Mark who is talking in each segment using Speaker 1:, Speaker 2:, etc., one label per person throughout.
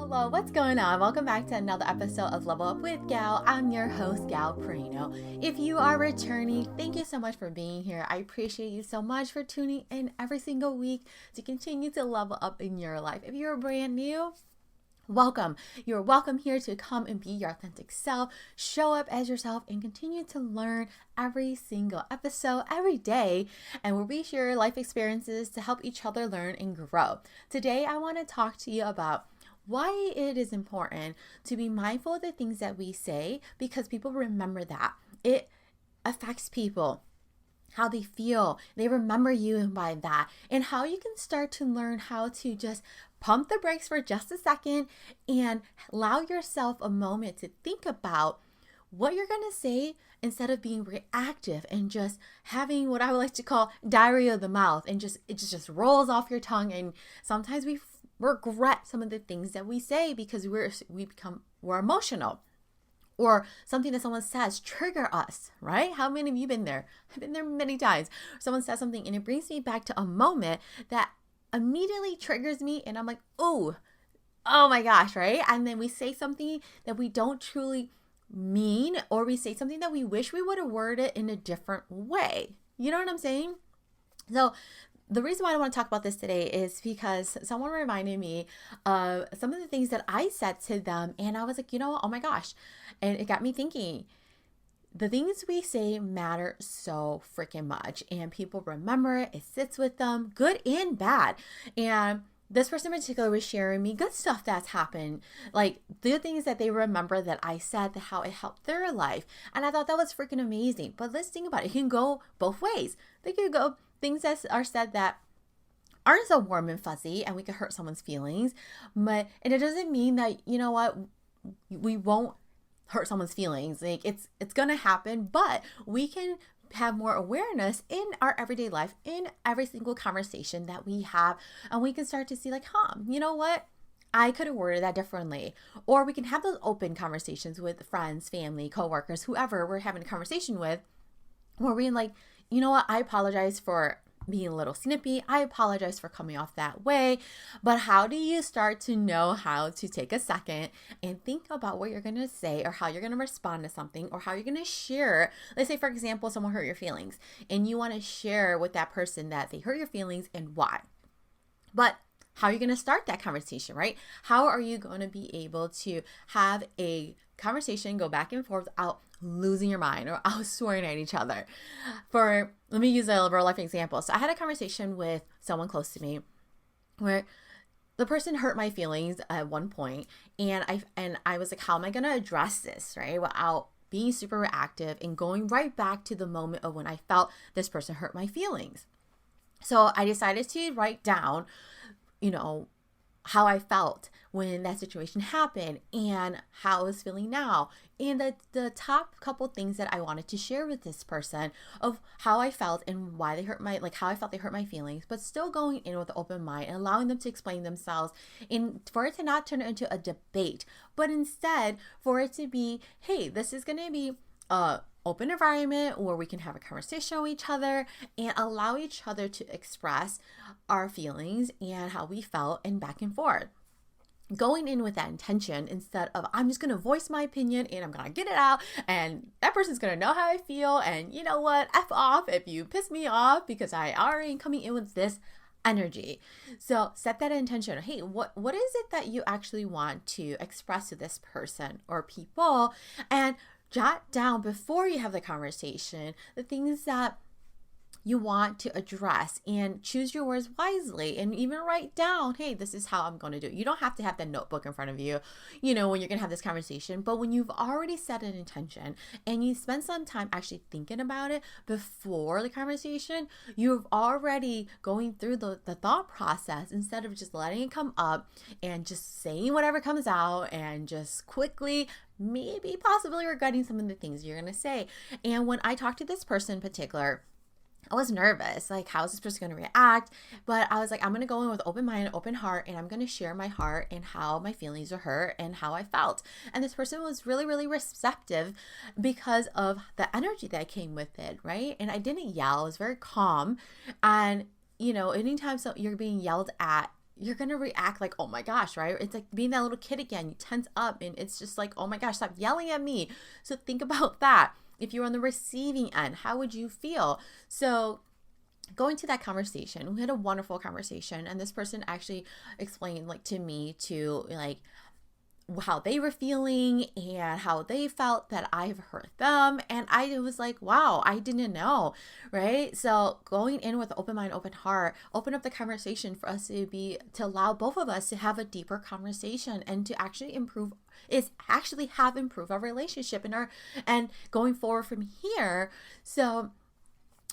Speaker 1: Hello, what's going on? Welcome back to another episode of Level Up with Gal. I'm your host, Gal Perino. If you are returning, thank you so much for being here. I appreciate you so much for tuning in every single week to continue to level up in your life. If you're brand new, welcome. You're welcome here to come and be your authentic self, show up as yourself, and continue to learn every single episode, every day, and where we share life experiences to help each other learn and grow. Today, I want to talk to you about why it is important to be mindful of the things that we say, because people remember that. It affects people, how they feel. They remember you by that, and how you can start to learn how to just pump the brakes for just a second and allow yourself a moment to think about what you're going to say instead of being reactive and just having what I would like to call diarrhea of the mouth, and it just rolls off your tongue. And sometimes we regret some of the things that we say because we're emotional, or something that someone says trigger us, right? How many of you been there? I've been there many times. Someone says something and it brings me back to a moment that immediately triggers me, and I'm like, oh my gosh, right? And then we say something that we don't truly mean, or we say something that we wish we would have worded in a different way. You know what I'm saying? So the reason why I want to talk about this today is because someone reminded me of some of the things that I said to them, and I was like, you know what? Oh my gosh. And it got me thinking. The things we say matter so freaking much, and people remember it. It sits with them, good and bad. And this person in particular was sharing me good stuff that's happened, like the things that they remember that I said, how it helped their life. And I thought that was freaking amazing. But let's think about it. It can go both ways. They could go things that are said that aren't so warm and fuzzy, and we could hurt someone's feelings. And it doesn't mean that, you know what, we won't hurt someone's feelings. Like it's gonna happen, but we can have more awareness in our everyday life, in every single conversation that we have, and we can start to see like, you know what, I could have worded that differently. Or we can have those open conversations with friends, family, coworkers, whoever we're having a conversation with, where we're like, you know what, I apologize for being a little snippy. I apologize for coming off that way. But how do you start to know how to take a second and think about what you're going to say, or how you're going to respond to something, or how you're going to share? Let's say, for example, someone hurt your feelings and you want to share with that person that they hurt your feelings and why. But how are you going to start that conversation, right? How are you going to be able to have a conversation, go back and forth without losing your mind or out swearing at each other? Let me use a real life example. So I had a conversation with someone close to me where the person hurt my feelings at one point, and I was like, how am I going to address this, right? Without being super reactive and going right back to the moment of when I felt this person hurt my feelings. So I decided to write down, how I felt when that situation happened and how I was feeling now. And the top couple things that I wanted to share with this person of how I felt and why they how I felt they hurt my feelings, but still going in with an open mind and allowing them to explain themselves, and for it to not turn into a debate, but instead for it to be, hey, this is going to be a open environment where we can have a conversation with each other and allow each other to express our feelings and how we felt, and back and forth. Going in with that intention instead of, I'm just going to voice my opinion and I'm going to get it out and that person's going to know how I feel, and you know what, F off if you piss me off, because I already am coming in with this energy. So set that intention. Hey, what is it that you actually want to express to this person or people, and jot down before you have the conversation the things that you want to address, and choose your words wisely, and even write down, hey, this is how I'm going to do it. You don't have to have the notebook in front of you, when you're going to have this conversation, but when you've already set an intention and you spend some time actually thinking about it before the conversation, you've already going through the thought process, instead of just letting it come up and just saying whatever comes out and just quickly maybe possibly regretting some of the things you're going to say. And when I talked to this person in particular, I was nervous, like, how is this person going to react? But I was like, I'm going to go in with open mind, open heart, and I'm going to share my heart and how my feelings are hurt and how I felt. And this person was really, really receptive because of the energy that came with it, right? And I didn't yell. I was very calm. And, anytime you're being yelled at, you're going to react like, oh my gosh, right? It's like being that little kid again. You tense up and it's just like, oh my gosh, stop yelling at me. So think about that. If you're on the receiving end, how would you feel? So going to that conversation, we had a wonderful conversation, and this person actually explained like to me to like how they were feeling and how they felt that I've hurt them. And I was like, wow, I didn't know, right? So going in with open mind, open heart, open up the conversation for us to allow both of us to have a deeper conversation and to actually have improved our relationship and going forward from here. So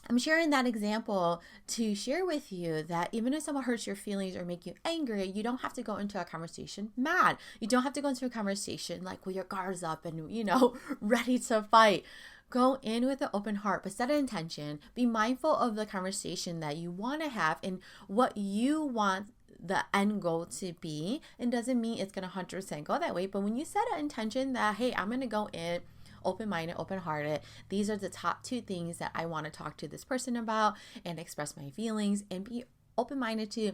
Speaker 1: I'm sharing that example to share with you that even if someone hurts your feelings or make you angry, you don't have to go into a conversation mad. You don't have to go into a conversation like with your guards up and, ready to fight. Go in with an open heart, but set an intention. Be mindful of the conversation that you want to have and what you want the end goal to be. It doesn't mean it's going to 100% go that way, but when you set an intention that, hey, I'm going to go in open-minded, open-hearted. These are the top 2 things that I want to talk to this person about and express my feelings and be open-minded to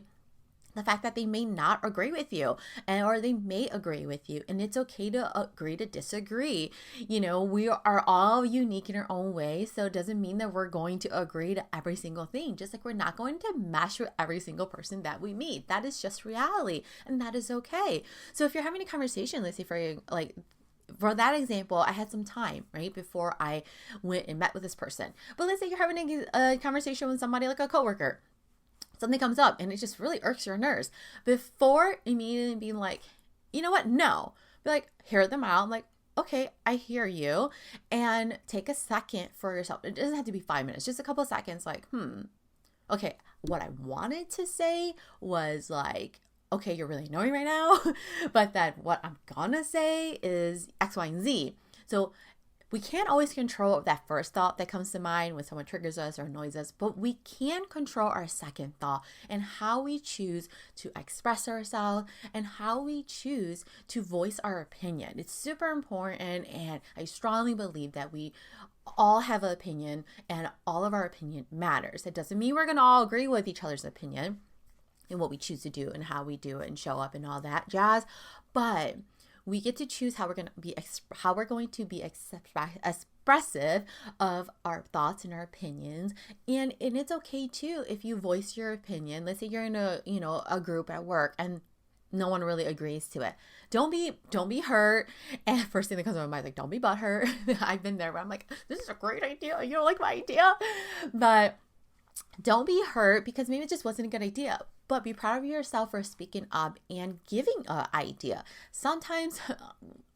Speaker 1: the fact that they may not agree with you or they may agree with you. And it's okay to agree to disagree. We are all unique in our own way. So it doesn't mean that we're going to agree to every single thing. Just like we're not going to mesh with every single person that we meet. That is just reality. And that is okay. So if you're having a conversation, let's say for that example, I had some time, right, before I went and met with this person. But let's say you're having a conversation with somebody like a coworker. Something comes up and it just really irks your nerves. Before immediately being like, you know what? No. Be like, hear them out. I'm like, okay, I hear you. And take a second for yourself. It doesn't have to be 5 minutes. Just a couple of seconds like, okay, what I wanted to say was like, okay, you're really annoying right now, but then what I'm gonna say is X, Y, and Z. So we can't always control that first thought that comes to mind when someone triggers us or annoys us, but we can control our second thought and how we choose to express ourselves and how we choose to voice our opinion. It's super important, and I strongly believe that we all have an opinion and all of our opinion matters. It doesn't mean we're gonna all agree with each other's opinion and what we choose to do and how we do it and show up and all that jazz, but we get to choose how we're going to be expressive of our thoughts and our opinions. And it's okay too if you voice your opinion. Let's say you're in a group at work and no one really agrees to it. Don't be hurt. And first thing that comes to my mind is like, don't be butthurt. I've been there where I'm like, this is a great idea. You don't like my idea, but don't be hurt because maybe it just wasn't a good idea. But be proud of yourself for speaking up and giving an idea. Sometimes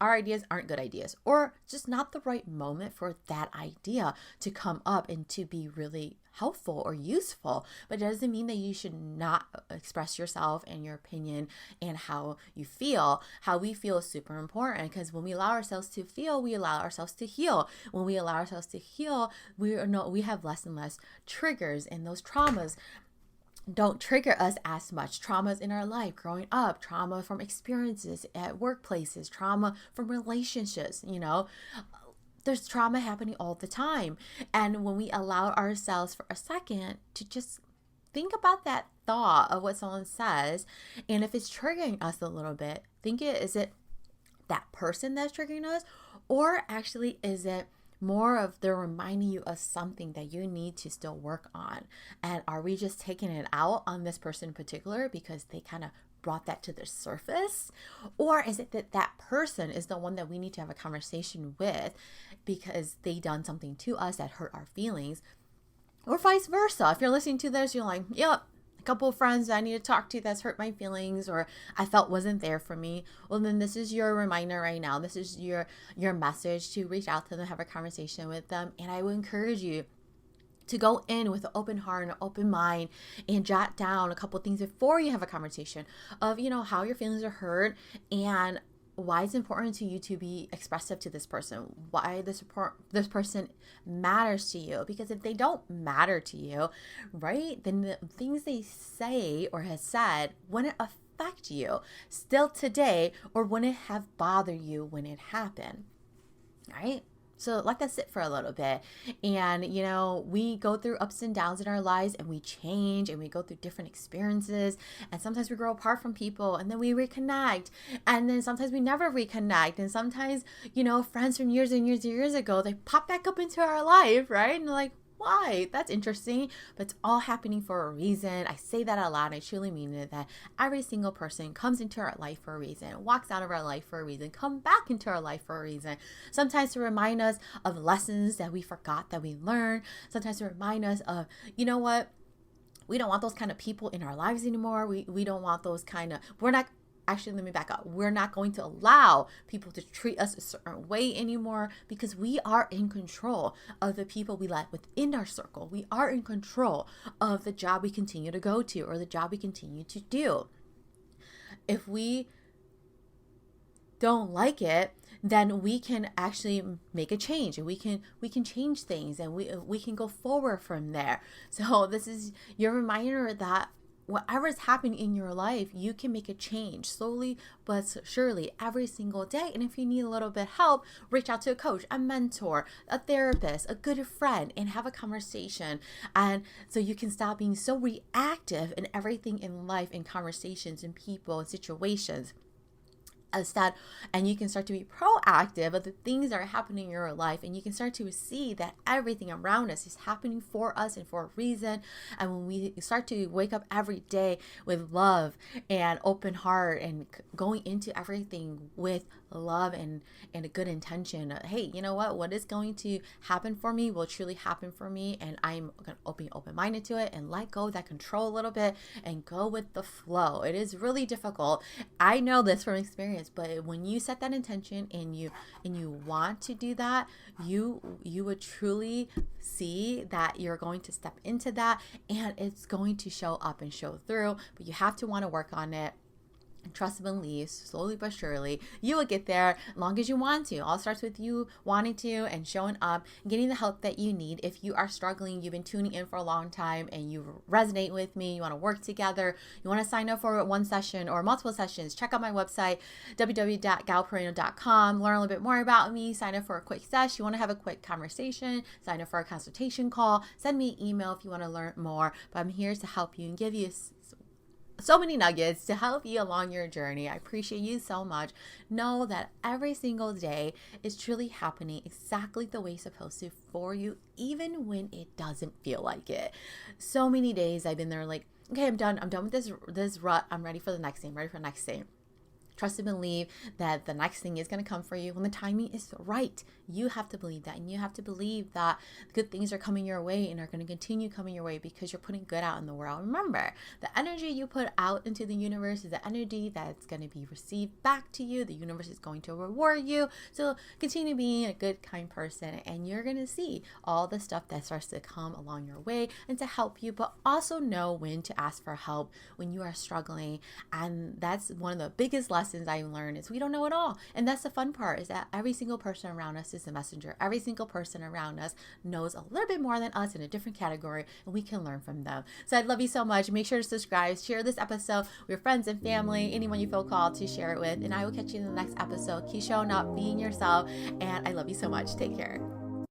Speaker 1: our ideas aren't good ideas or just not the right moment for that idea to come up and to be really helpful or useful. But it doesn't mean that you should not express yourself and your opinion and how you feel. How we feel is super important, because when we allow ourselves to feel, we allow ourselves to heal. When we allow ourselves to heal, we have less and less triggers, and those traumas don't trigger us as much. Traumas in our life growing up, trauma from experiences at workplaces, trauma from relationships, there's trauma happening all the time. And when we allow ourselves for a second to just think about that thought of what someone says, and if it's triggering us a little bit, is it that person that's triggering us, or actually is it more of they're reminding you of something that you need to still work on? And are we just taking it out on this person in particular because they kind of brought that to the surface? Or is it that person is the one that we need to have a conversation with because they done something to us that hurt our feelings? Or vice versa. If you're listening to this, you're like, yep, couple of friends that I need to talk to that's hurt my feelings or I felt wasn't there for me. Well, then this is your reminder right now. This is your message to reach out to them, have a conversation with them. And I would encourage you to go in with an open heart and an open mind and jot down a couple of things before you have a conversation of, how your feelings are hurt and why it's important to you to be expressive to this person, why this person matters to you. Because if they don't matter to you, right, then the things they say or has said wouldn't affect you still today, or wouldn't have bothered you when it happened, right? So let that sit for a little bit. And, we go through ups and downs in our lives, and we change, and we go through different experiences. And sometimes we grow apart from people, and then we reconnect. And then sometimes we never reconnect. And sometimes, friends from years and years and years ago, they pop back up into our life, right? And they're like, why? That's interesting, but it's all happening for a reason. I say that out loud. I truly mean it, that every single person comes into our life for a reason, walks out of our life for a reason, come back into our life for a reason. Sometimes to remind us of lessons that we forgot that we learned. Sometimes to remind us of, what? We don't want those kind of people in our lives anymore. We don't want those kind of, let me back up. We're not going to allow people to treat us a certain way anymore, because we are in control of the people we let within our circle. We are in control of the job we continue to go to, or the job we continue to do. If we don't like it, then we can actually make a change, and we can change things, and we can go forward from there. So this is your reminder that whatever is happening in your life, you can make a change slowly but surely every single day. And if you need a little bit of help, reach out to a coach, a mentor, a therapist, a good friend, and have a conversation. And so you can stop being so reactive in everything in life, in conversations and people and situations. And you can start to be proactive of the things that are happening in your life, and you can start to see that everything around us is happening for us and for a reason. And when we start to wake up every day with love and open heart, and going into everything with love and a good intention, hey, you know what is going to happen for me will truly happen for me, and I'm going to be open-minded to it and let go of that control a little bit and go with the flow. It is really difficult. I know this from experience, but when you set that intention and you want to do that, you would truly see that you're going to step into that, and it's going to show up and show through. But you have to want to work on it. Trust and believe, slowly but surely, you will get there, as long as you want to. All starts with you wanting to and showing up, getting the help that you need. If you are struggling, you've been tuning in for a long time and you resonate with me, you want to work together, you want to sign up for one session or multiple sessions, check out my website, www.galperino.com, learn a little bit more about me, sign up for a quick session. You want to have a quick conversation, sign up for a consultation call, send me an email if you want to learn more. But I'm here to help you and give you so many nuggets to help you along your journey. I appreciate you so much. Know that every single day is truly happening exactly the way it's supposed to for you, even when it doesn't feel like it. So many days I've been there like, okay, I'm done with this rut. I'm ready for the next thing, Trust and believe that the next thing is going to come for you when the timing is right. You have to believe that, and you have to believe that good things are coming your way and are going to continue coming your way, because you're putting good out in the world. Remember, the energy you put out into the universe is the energy that's going to be received back to you. The universe is going to reward you. So continue being a good, kind person, and you're going to see all the stuff that starts to come along your way and to help you, but also know when to ask for help when you are struggling. And that's one of the biggest lessons I learned, is we don't know it all. And that's the fun part, is that every single person around us is a messenger. Every single person around us knows a little bit more than us in a different category, and we can learn from them. So I love you so much. Make sure to subscribe, share this episode with your friends and family, anyone you feel called to share it with, and I will catch you in the next episode. Keep showing up, being yourself, and I love you so much. Take care.